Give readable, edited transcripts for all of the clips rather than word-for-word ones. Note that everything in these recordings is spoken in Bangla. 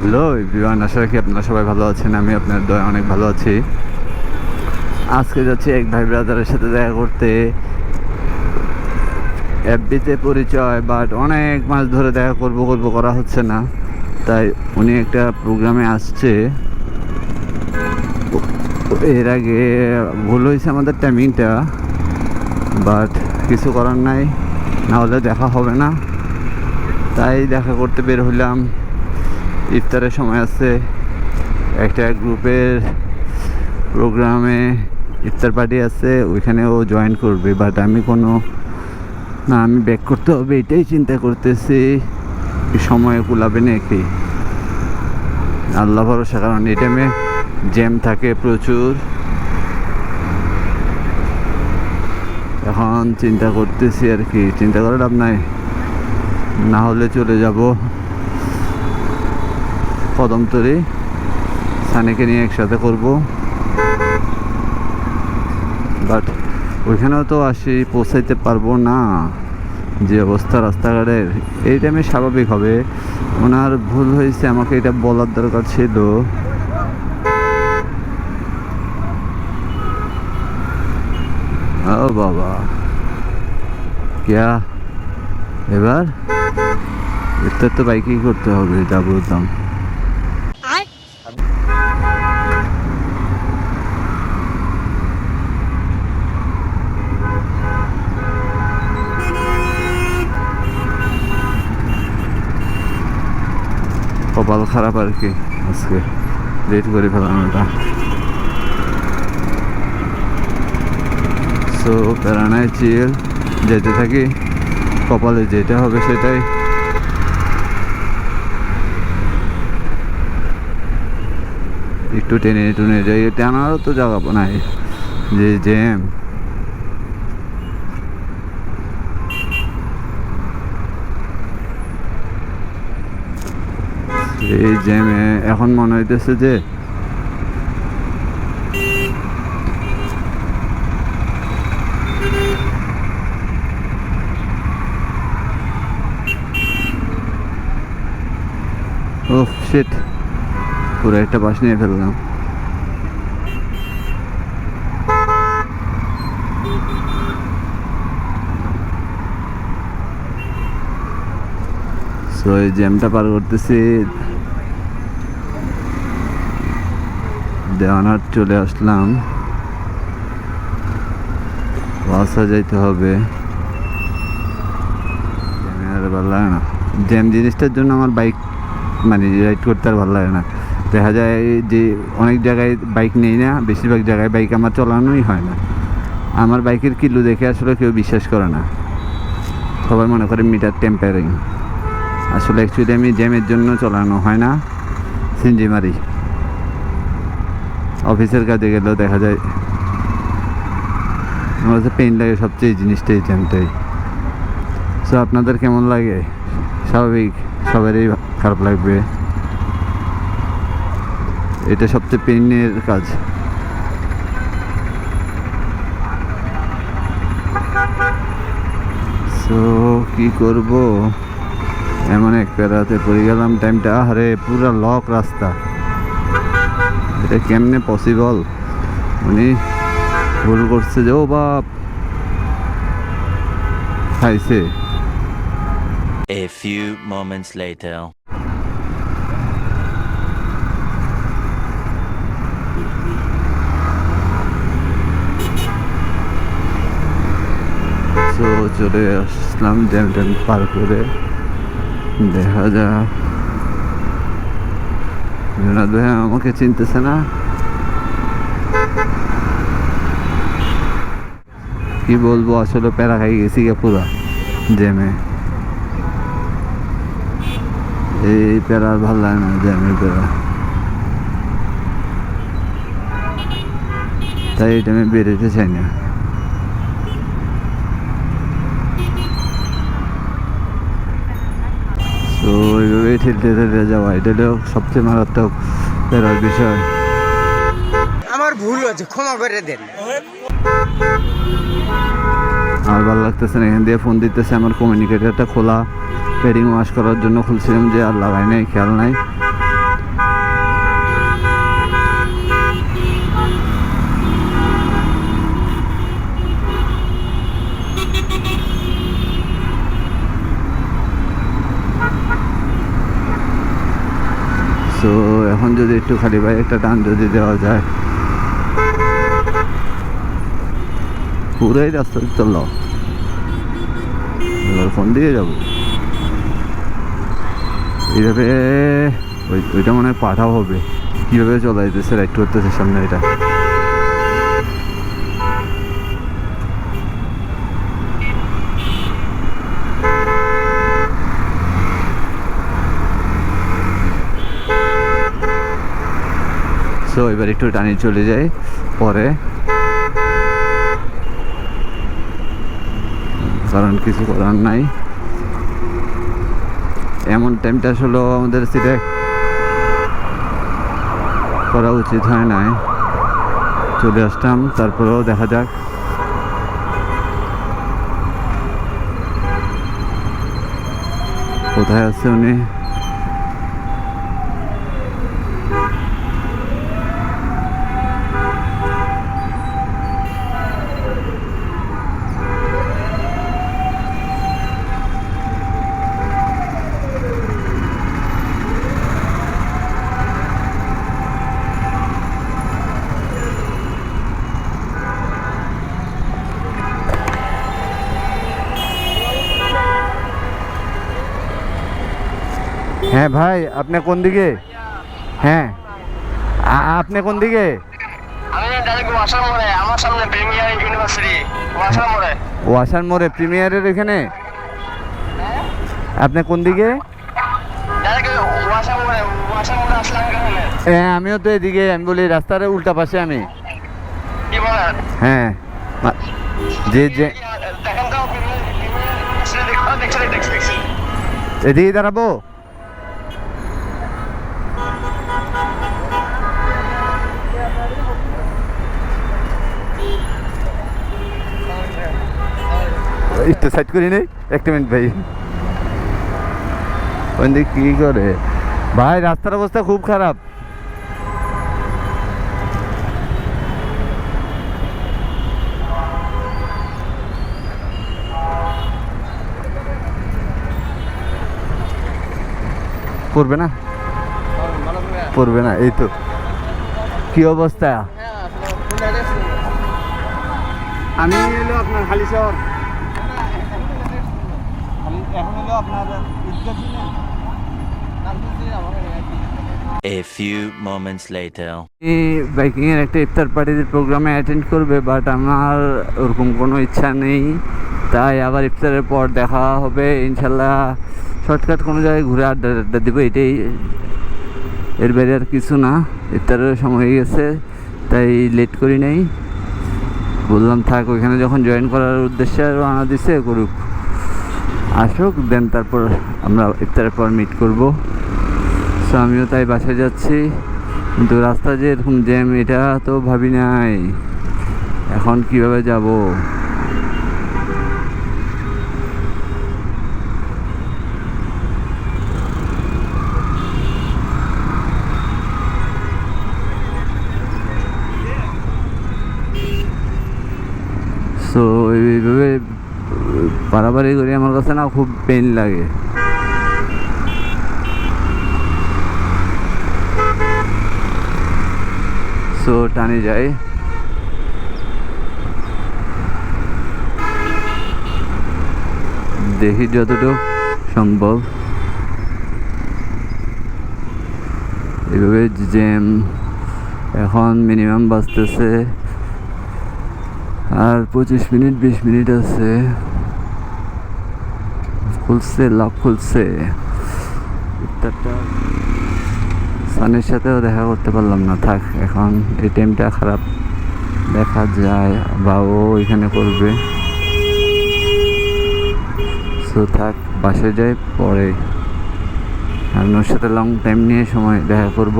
হ্যালো এভরিওয়ান, আশা রাখি আপনারা সবাই ভালো আছেন। আমি আপনার দয়া অনেক ভালো আছি। আজকে যাচ্ছি এক ভাই ব্রাদারের সাথে দেখা করতে। এফবিতে পরিচয়, বাট অনেক মাস ধরে দেখা করবো করা হচ্ছে না। তাই উনি একটা প্রোগ্রামে আসছে। এর আগে ভুল হয়েছে আমাদের টাইমিংটা, বাট কিছু করার নাই, না হলে দেখা হবে না। তাই দেখা করতে বের হইলাম। ইফতারের সময় আছে, একটা গ্রুপের প্রোগ্রামে ইফতার পার্টি আছে, ওইখানে ও জয়েন করবে। বাট আমি আমি ব্যাক করতে হবে এটাই চিন্তা করতেছি। সময় কুলাবে নাকি আল্লাহ ভরসা, কারণ এই টাইমে জ্যাম থাকে প্রচুর। এখন চিন্তা করতেছি আর কি, চিন্তা করে লাভ নাই, না হলে চলে যাব কদমতলী। সানিকে নিয়ে একসাথে করব, বাট ওইখানেও তো পৌঁছাইতে পারবো না। যে অবস্থা রাস্তাঘাটের এই টাইমে স্বাভাবিক হবে। ওনার ভুল হয়েছে, আমাকে এটা বলার দরকার ছিল। ও বাবা, এবার ইফতার তো বাইকেই করতে হবে, যা বলতাম। কপাল খারাপ আর কি, আজকে লেট করে ফেলানোটা। সো প্যারানায় চিল, যেতে থাকি, কপালে যেটা হবে সেটাই। একটু টেনে টুনে যাই, টানারও তো জায়গা নাই, যে জ্যাম। এই জ্যামে এখন মনে হইতেছে যে ওহ শিট, পুরো একটা বাস নিয়ে ফেললাম। সো এই জ্যামটা পার করতেছি, দেওয়ানহাট চলে আসলাম। বাসা যাইতে হবে, আর ভালো লাগে না জ্যাম জিনিসটার জন্য। আমার বাইক রাইড করতে আর ভালো লাগে না। দেখা যায় যে অনেক জায়গায় বাইক নেই না, বেশিরভাগ জায়গায় বাইক আমার চালানোই হয় না। আমার বাইকের কিলো দেখে আসলে কেউ বিশ্বাস করে না, সবাই মনে করে মিটার টেম্পারিং। আসলে অ্যাকচুয়ালি আমি জ্যামের জন্য চালানো হয় না, সিনজি মারি। অফিসের কাজে গেলেও দেখা যায় আমার কাছে পেইন লাগে সবচেয়ে এই জিনিসটাই, জ্যামটাই। সো আপনাদের কেমন লাগে? স্বাভাবিক, সবারই খারাপ লাগবে, এটা সবচেয়ে পেইনের কাজ। সো কি করব, এমন এক প্যারাতে পড়ে গেলাম। টাইমটা আরে পুরো লক রাস্তা, এটা কেমনে পসিবল? উনি ভুল করছে যে, ও বাপ খাইছে। A few moments later. তো চলে আসলাম জ্যাম ট্যাম পার করে। দেখা যাক, আমাকে চিনতেছে না, কি বলবো, আসলে প্যারা খাই গেছি গে পুরা জ্যামে। এই প্যারা আর ভাল লাগে না, জ্যামের প্যারা। তাই এটা আমি বেরোতে চাই না। তো ওইভাবেই ঠেলতে ঠেলতে যাওয়া, এটা হলো সবচেয়ে মারাত্মক প্যারার বিষয়। আমার ভুল হয়েছে, ক্ষমা করে দেন। আর ভালো লাগতেছে না, এখান দিয়ে ফোন দিতেছে। আমার কমিউনিকেটারটা খোলা, পেডিং ওয়াশ করার জন্য খুলছিলাম, যে আর লাগাই নাই, খেয়াল নাই। সো এখন যদি একটু খালি ভাই একটা টান যদি দেওয়া যায়, পুরাই রাস্তা চলল। এবার কোন দিকে যাবো? এইভাবে ওইটা মনে হয় পাঠাও হবে। কীভাবে চলা যেতেছে, রাইট করতেছে সামনে এটা। সো এবার একটু টানি চলে যাই পরে, কারণ কিছু করার নাই। এমন টাইমটা আসলে আমাদের সিটে করা উচিত হয় নাই। চলে আসতাম, তারপরেও দেখা যাক। কোথায় আছে উনি? হ্যাঁ ভাই, আপনি কোন দিকে? হ্যাঁ, আপনি কোন দিকে? আমি ডাইরেক্ট ওয়াসার মোড়ে, আমার সামনে প্রিমিয়ার ইউনিভার্সিটি, ওয়াসার মোড়ে। ওয়াসার মোড়ে প্রিমিয়ারের এখানে? আপনি কোন দিকে? ডাইরেক্ট ওয়াসার মোড়ে আসলাম কেন? হ্যাঁ, আমিও তো এদিকে। আমি বলি রাস্তার উল্টা পাশে আমি। কি বলেন? হ্যাঁ, যে যে দেখেন তো, দেখছি। এদিকে দাঁড়াবো। একটু সাইড করি নেই, একটা মিনিট ভাই। ওই দিকে কি করে ভাই? রাস্তার অবস্থা খুব খারাপ। পড়বে না, পড়বে না। এই তো কি অবস্থা। আমি এলো আপনার হালিশহর। এখন হলো আপনার A few moments later. Biking এর একটা ইফতার পার্টির প্রোগ্রামে অ্যাটেন্ড করবে, বাট আমার ওরকম কোনো ইচ্ছা নেই। তাই আবার ইফতারের পর দেখা হবে ইনশাল্লাহ। শর্টকাট কোনো জায়গায় ঘুরে আড্ডা দিব, এটাই। এর বাইরে আর কিছু না। ইফতারের সময় হয়ে গেছে, তাই লেট করি নাই। বললাম থাক, ওইখানে যখন জয়েন করার উদ্দেশ্যে রওনা দিছে, করুক, আসুক, দেন তারপর আমরা ইফতারের পর মিট করব। সো আমিও তাই বাসায় যাচ্ছি, কিন্তু রাস্তা যে এরকম জ্যাম এটা তো ভাবি নাই। এখন কিভাবে যাব? সো এইভাবে পারাপারি করি, আমার কাছে না খুব পেইন লাগে। সো টানে যায়, দেখি যতটুকু সম্ভব। এভাবে জ্যাম এখন মিনিমাম বাজতেছে আর 25 মিনিট 20 মিনিট আছে। খুলছে, লক খুলছে। ইফতারটা সানের সাথেও দেখা করতে পারলাম না। থাক, এখন এই টাইমটা খারাপ দেখা যায়, বা ও এখানে করবে। সো থাক, বাসে যাই পরে। আমি ওর সাথে লং টাইম নিয়ে সময় দেখা করব।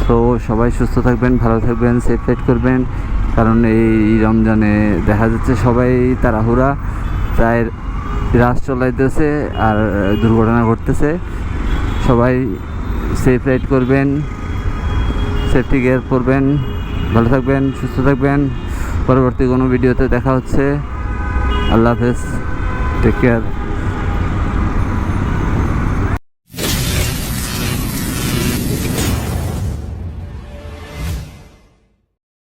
সো সবাই সুস্থ থাকবেন, ভালো থাকবেন, সেফ রাইড করবেন। কারণ এই রমজানে দেখা যাচ্ছে সবাই তাড়াহুড়া, তাই রাশ চলাইতেছে আর দুর্ঘটনা ঘটতেছে। সবাই সেফ রাইড করবেন, সেফটি গিয়ার পরবেন, ভালো থাকবেন, সুস্থ থাকবেন। পরবর্তী কোনো ভিডিওতে দেখা হচ্ছে। আল্লাহ হাফেজ, টেক কেয়ার।